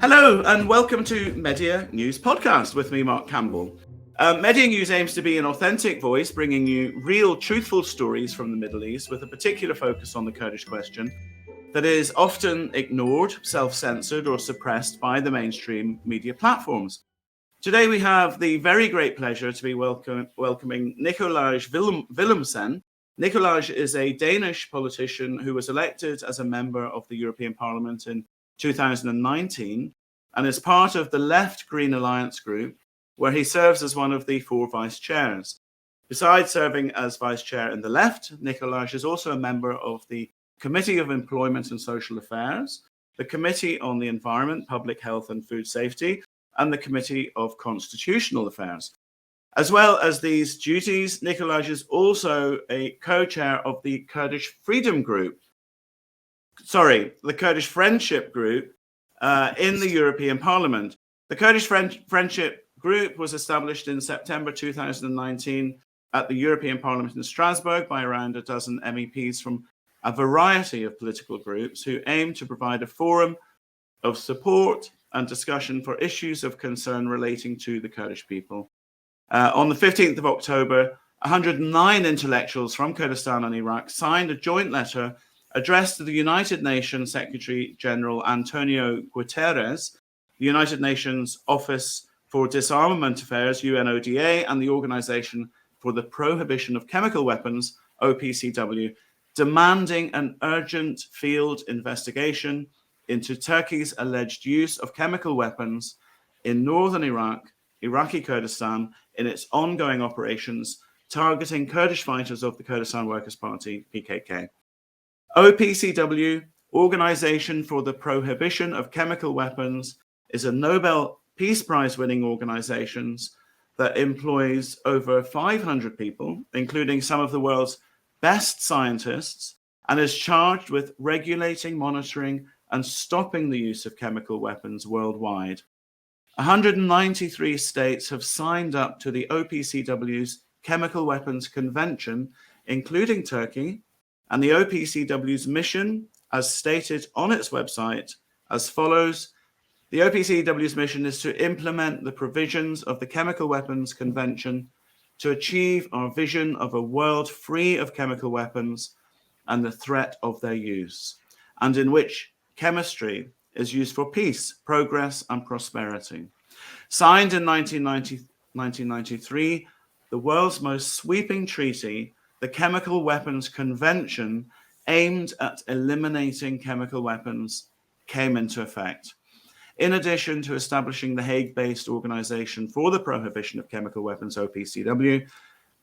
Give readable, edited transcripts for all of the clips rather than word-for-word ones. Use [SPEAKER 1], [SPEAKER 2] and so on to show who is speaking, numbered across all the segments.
[SPEAKER 1] Hello and welcome to Media News Podcast with me, Mark Campbell. Media News aims to be an authentic voice, bringing you real, truthful stories from the Middle East with a particular focus on the Kurdish question that is often ignored, self-censored or suppressed by the mainstream media platforms. Today we have the very great pleasure to be welcoming Nikolaj Villumsen. Nikolaj is a Danish politician who was elected as a member of the European Parliament in 2019 and is part of the Left Green Alliance group, where he serves as one of the 4 vice chairs. Besides serving as vice chair in the Left, Nikolaj is also a member of the Committee of Employment and Social Affairs, the Committee on the Environment, Public Health and Food Safety, and the Committee of Constitutional Affairs. As well as these duties, Nikolaj is also a co-chair of the Kurdish Friendship Group in the European Parliament. The Kurdish Friendship Group was established in September 2019 at the European Parliament in Strasbourg by around a dozen MEPs from a variety of political groups who aim to provide a forum of support and discussion for issues of concern relating to the Kurdish people. On the 15th of October, 109 intellectuals from Kurdistan and Iraq signed a joint letter addressed to the United Nations Secretary General Antonio Guterres, the United Nations Office for Disarmament Affairs, UNODA, and the Organization for the Prohibition of Chemical Weapons, OPCW, demanding an urgent field investigation into Turkey's alleged use of chemical weapons in northern Iraq, Iraqi Kurdistan, in its ongoing operations targeting Kurdish fighters of the Kurdistan Workers' Party, PKK. OPCW, Organization for the Prohibition of Chemical Weapons, is a Nobel Peace Prize winning organization that employs over 500 people, including some of the world's best scientists, and is charged with regulating, monitoring, and stopping the use of chemical weapons worldwide. 193 states have signed up to the OPCW's Chemical Weapons Convention, including Turkey, and the OPCW's mission, as stated on its website, as follows. The OPCW's mission is to implement the provisions of the Chemical Weapons Convention to achieve our vision of a world free of chemical weapons and the threat of their use, and in which chemistry is used for peace, progress, and prosperity. Signed in 1993, the world's most sweeping treaty, the Chemical Weapons Convention, aimed at eliminating chemical weapons, came into effect. In addition to establishing the Hague-based Organization for the Prohibition of Chemical Weapons, OPCW,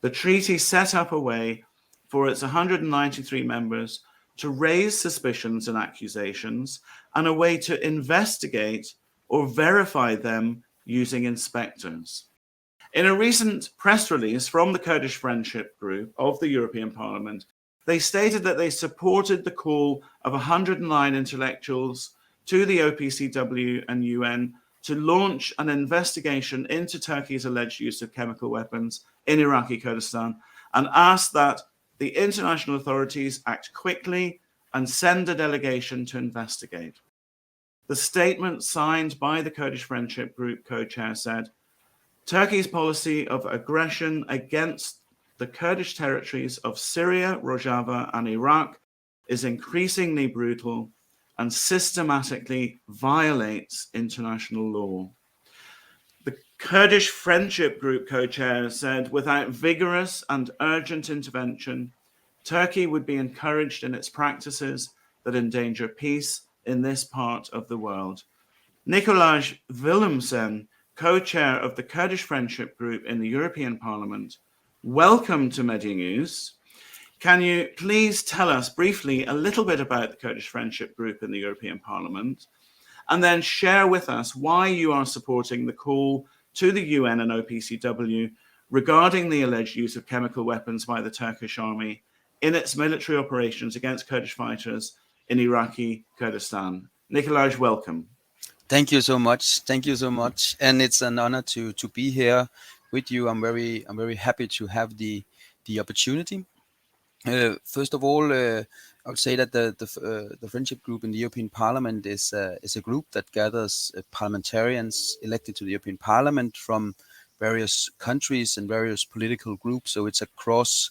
[SPEAKER 1] the treaty set up a way for its 193 members to raise suspicions and accusations, and a way to investigate or verify them using inspectors. In a recent press release from the Kurdish Friendship Group of the European Parliament, they stated that they supported the call of 109 intellectuals to the OPCW and UN to launch an investigation into Turkey's alleged use of chemical weapons in Iraqi Kurdistan, and asked that the international authorities act quickly and send a delegation to investigate. The statement signed by the Kurdish Friendship Group co-chair said, Turkey's policy of aggression against the Kurdish territories of Syria, Rojava, and Iraq is increasingly brutal and systematically violates international law. The Kurdish Friendship Group co-chair said, without vigorous and urgent intervention, Turkey would be encouraged in its practices that endanger peace in this part of the world. Nikolaj Villumsen, co-chair of the Kurdish Friendship Group in the European Parliament, welcome to Media News. Can you please tell us briefly a little bit about the Kurdish Friendship Group in the European Parliament, and then share with us why you are supporting the call to the UN and OPCW regarding the alleged use of chemical weapons by the Turkish army in its military operations against Kurdish fighters in Iraqi Kurdistan. Nikolaj, welcome.
[SPEAKER 2] Thank you so much. Thank you so much. And it's an honor to be here with you. I'm very happy to have the opportunity. First of all, I would say that the friendship group in the European Parliament is a group that gathers parliamentarians elected to the European Parliament from various countries and various political groups. So it's a cross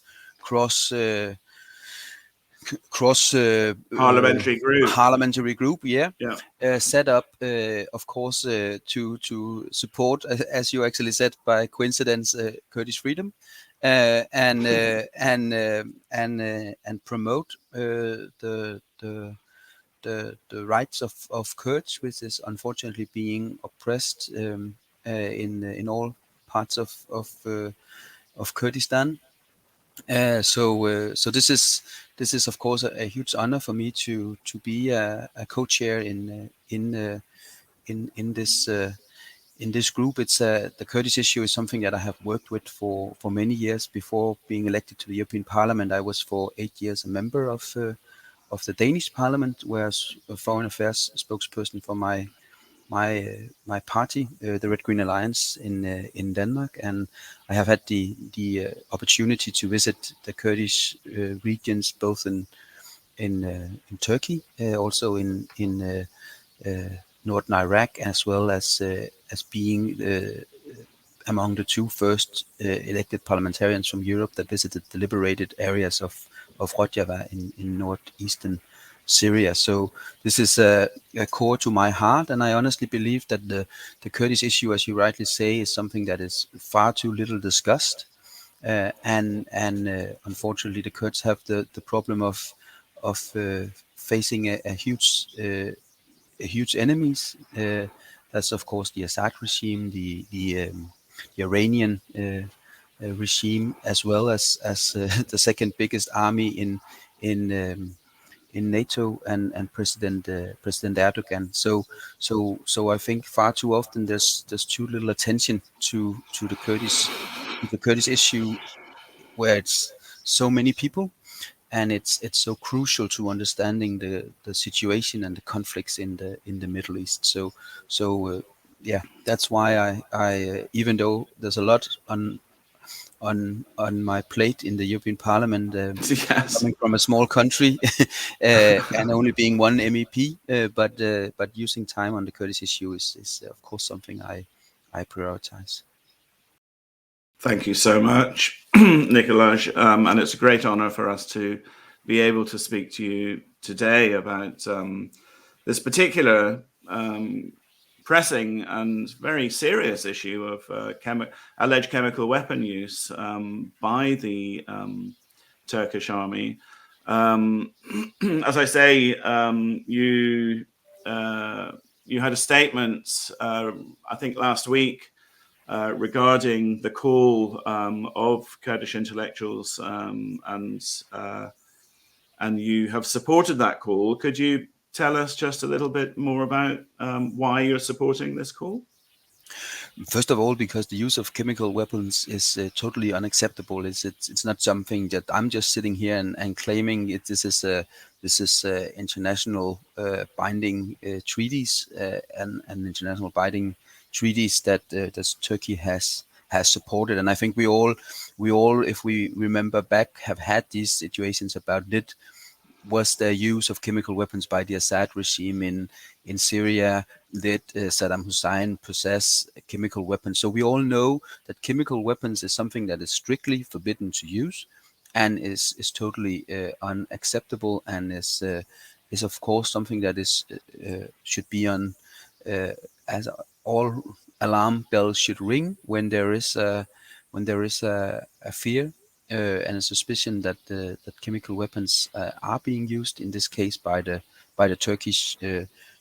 [SPEAKER 1] Parliamentary group.
[SPEAKER 2] parliamentary group,
[SPEAKER 1] Yeah.
[SPEAKER 2] set up, of course, to support, as you actually said, by coincidence, Kurdish freedom, and promote the rights of Kurds, which is unfortunately being oppressed in all parts of Kurdistan. So this is of course a huge honor for me to be a co-chair in this group. It's the Kurdish issue is something that I have worked with for many years. Before being elected to the European Parliament, I was for 8 years a member of the Danish Parliament, whereas a foreign affairs spokesperson for my party, the Red Green Alliance in Denmark, and I have had the opportunity to visit the Kurdish regions both in Turkey, also in northern Iraq, as well as being among the two first elected parliamentarians from Europe that visited the liberated areas of Rojava in northeastern Syria. So this is a core to my heart, and I honestly believe that the Kurdish issue, as you rightly say, is something that is far too little discussed, and unfortunately, the Kurds have the problem of facing a huge enemies. That's of course the Assad regime, the Iranian regime, as well as the second biggest army in NATO and President Erdogan. So I think far too often there's too little attention to the Kurdish issue, where it's so many people, and it's so crucial to understanding the situation and the conflicts in the Middle East. So yeah, that's why I even though there's a lot on my plate in the European Parliament,
[SPEAKER 1] Yes.
[SPEAKER 2] coming from a small country and only being one MEP, but using time on the Kurdish issue is of course something I prioritize.
[SPEAKER 1] Thank you so much, Nikolaj. And it's a great honor for us to be able to speak to you today about this particular pressing and very serious issue of alleged chemical weapon use by the Turkish army. As I say, you had a statement, I think last week, regarding the call of Kurdish intellectuals, and you have supported that call. Could you tell us just a little bit more about why you're supporting this call?
[SPEAKER 2] First of all, because the use of chemical weapons is totally unacceptable. It's not something that I'm just sitting here and claiming. This is international binding treaties and international binding treaties that Turkey has supported. And I think we all, if we remember back, have had these situations about it. Was the use of chemical weapons by the Assad regime in Syria? Did Saddam Hussein possess chemical weapons? So we all know that chemical weapons is something that is strictly forbidden to use, and is totally unacceptable, and is of course something that is should be on as all alarm bells should ring when there is a fear and a suspicion that chemical weapons are being used. In this case, by the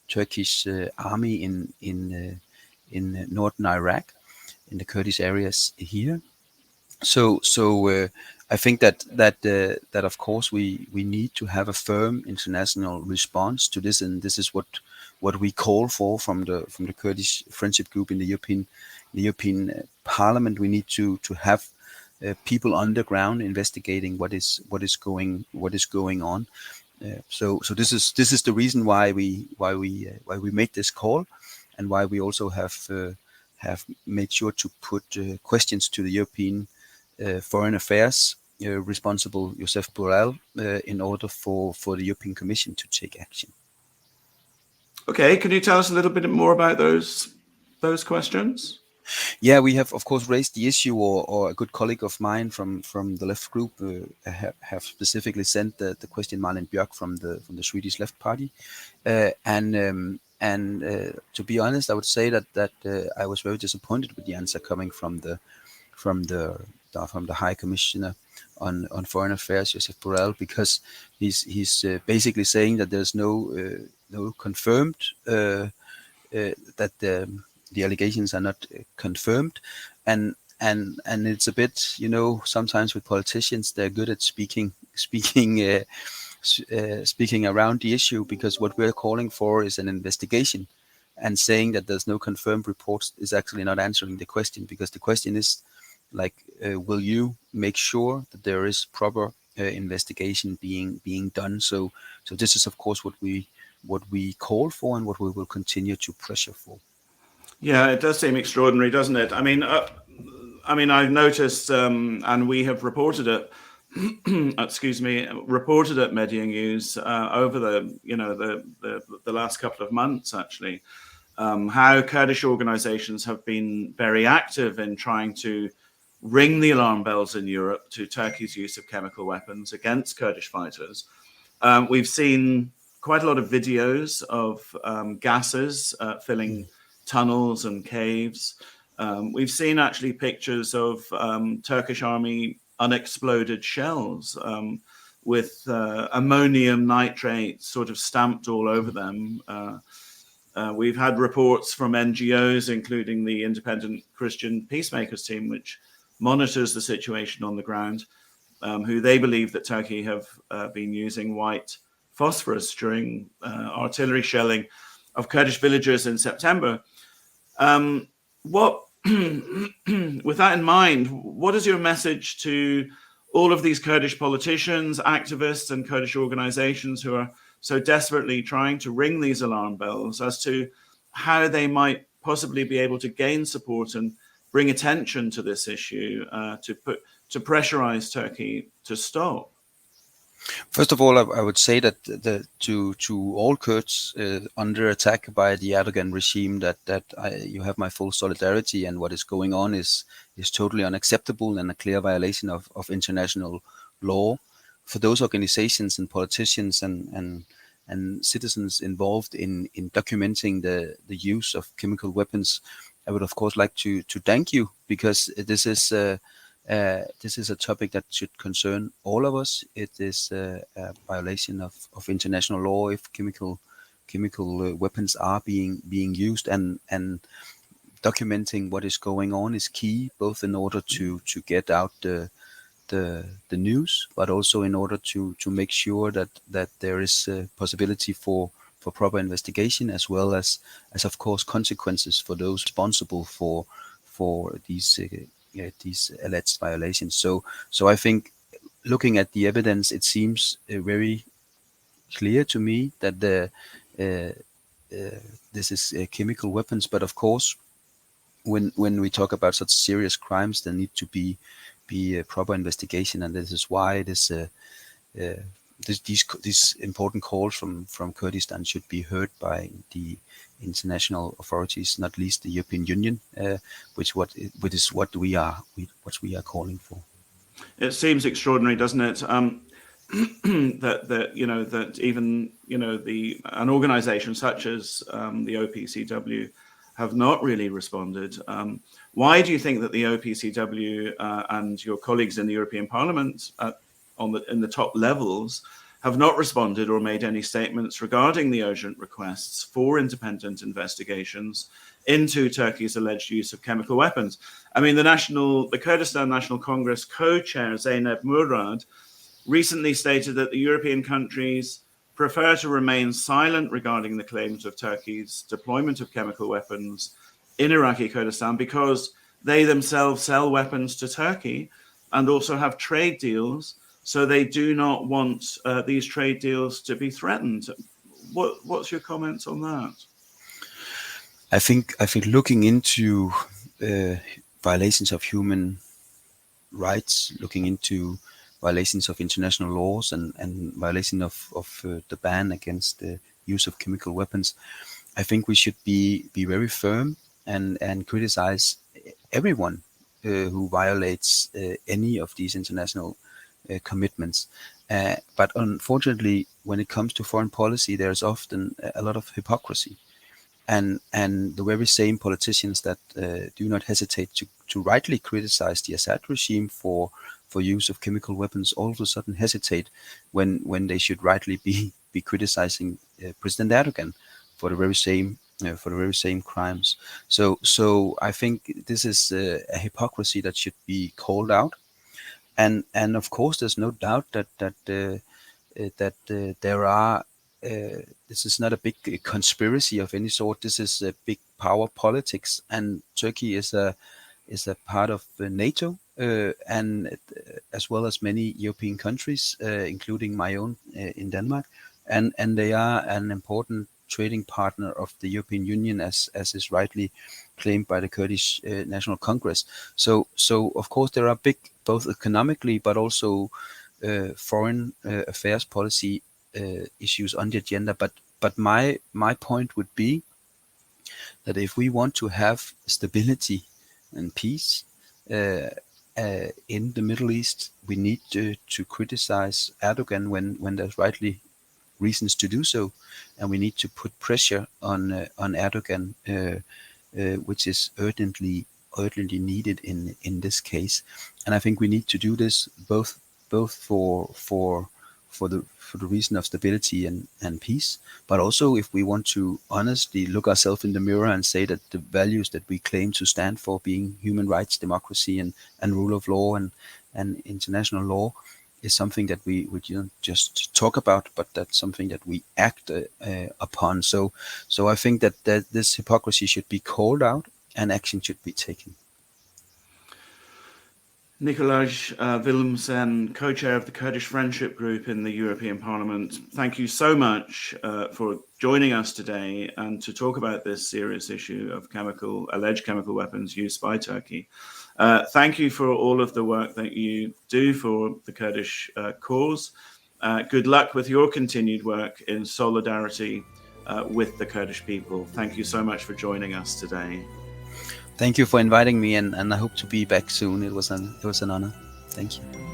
[SPEAKER 2] Turkish army in northern Iraq, in the Kurdish areas here. So I think that of course we need to have a firm international response to this, and this is what we call for from the Kurdish friendship group in the European Parliament. We need to have people on the ground investigating what is going on. So this is the reason why we made this call, and why we also have made sure to put questions to the European Foreign Affairs responsible Josep Borrell in order for the European Commission to take action.
[SPEAKER 1] Okay, can you tell us a little bit more about those questions?
[SPEAKER 2] Yeah, we have of course raised the issue, or a good colleague of mine from the left group have specifically sent the question, Malin Björk from the Swedish Left Party, and to be honest, I would say that I was very disappointed with the answer coming from the High Commissioner on Foreign Affairs, Josep Borrell, because he's basically saying that there's no confirmed that the allegations are not confirmed, and it's a bit, sometimes with politicians, they're good at speaking around the issue, because what we're calling for is an investigation, and saying that there's no confirmed reports is actually not answering the question, because the question is like, will you make sure that there is proper investigation being done? So this is of course what we call for, and what we will continue to pressure for.
[SPEAKER 1] Yeah, it does seem extraordinary, doesn't it? I mean, I've noticed, and we have reported it. Reported at Media News over the last couple of months, actually, how Kurdish organizations have been very active in trying to ring the alarm bells in Europe to Turkey's use of chemical weapons against Kurdish fighters. We've seen quite a lot of videos of gases filling tunnels and caves. We've seen actually pictures of Turkish army unexploded shells with ammonium nitrate sort of stamped all over them. We've had reports from NGOs, including the Independent Christian Peacemakers team, which monitors the situation on the ground, who they believe that Turkey have been using white phosphorus during artillery shelling of Kurdish villages in September. With that in mind, what is your message to all of these Kurdish politicians, activists, and Kurdish organizations who are so desperately trying to ring these alarm bells as to how they might possibly be able to gain support and bring attention to this issue, to pressurize Turkey to stop?
[SPEAKER 2] First of all, I would say that to all Kurds under attack by the Erdogan regime, that you have my full solidarity, and what is going on is totally unacceptable and a clear violation of international law. For those organizations and politicians and citizens involved in documenting the use of chemical weapons, I would of course like to thank you, because this is a topic that should concern all of us. It is a violation of international law if chemical weapons are being used, and documenting what is going on is key, both in order to get out the news, but also in order to make sure that there is a possibility for proper investigation, as well as of course consequences for those responsible for these alleged violations. So I think, looking at the evidence, it seems very clear to me that this is chemical weapons. But of course, when we talk about such serious crimes, there need to be a proper investigation, and this is why these important calls from Kurdistan should be heard by the international authorities, not least the European Union, which is what we are calling for.
[SPEAKER 1] It seems extraordinary, doesn't it? that even an organization such as the OPCW have not really responded. Why do you think that the OPCW and your colleagues in the European Parliament in the top levels have not responded or made any statements regarding the urgent requests for independent investigations into Turkey's alleged use of chemical weapons? I mean, the Kurdistan National Congress co-chair Zeynep Murad recently stated that the European countries prefer to remain silent regarding the claims of Turkey's deployment of chemical weapons in Iraqi Kurdistan because they themselves sell weapons to Turkey and also have trade deals, so they do not want these trade deals to be threatened. What's your comments on that?
[SPEAKER 2] I think looking into violations of human rights, looking into violations of international laws and violation of the ban against the use of chemical weapons, I think we should be very firm and criticize everyone who violates any of these international commitments. But unfortunately, when it comes to foreign policy, there's often a lot of hypocrisy. And the very same politicians that do not hesitate to rightly criticize the Assad regime for use of chemical weapons all of a sudden hesitate when they should rightly be criticizing President Erdogan for the very same crimes. So I think this is a hypocrisy that should be called out. And of course, there's no doubt that there are. This is not a big conspiracy of any sort. This is a big power politics, and Turkey is a part of NATO, and as well as many European countries, including my own in Denmark, and they are an important trading partner of the European Union, as is rightly claimed by the Kurdish National Congress. So of course there are big, both economically but also foreign affairs policy issues on the agenda. But my point would be that if we want to have stability and peace in the Middle East, we need to criticize Erdogan when there's rightly reasons to do so, and we need to put pressure on Erdogan, which is urgently needed in this case. And I think we need to do this both for the reason of stability and peace, but also if we want to honestly look ourselves in the mirror and say that the values that we claim to stand for, being human rights, democracy, and rule of law and international law, is something that we don't just talk about, but that's something that we act upon. So I think that this hypocrisy should be called out and action should be taken.
[SPEAKER 1] Nikolaj Villumsen, co-chair of the Kurdish Friendship Group in the European Parliament, thank you so much for joining us today and to talk about this serious issue of alleged chemical weapons used by Turkey. Thank you for all of the work that you do for the Kurdish cause. Good luck with your continued work in solidarity with the Kurdish people. Thank you so much for joining us today.
[SPEAKER 2] Thank you for inviting me, and I hope to be back soon. It was an honor. Thank you.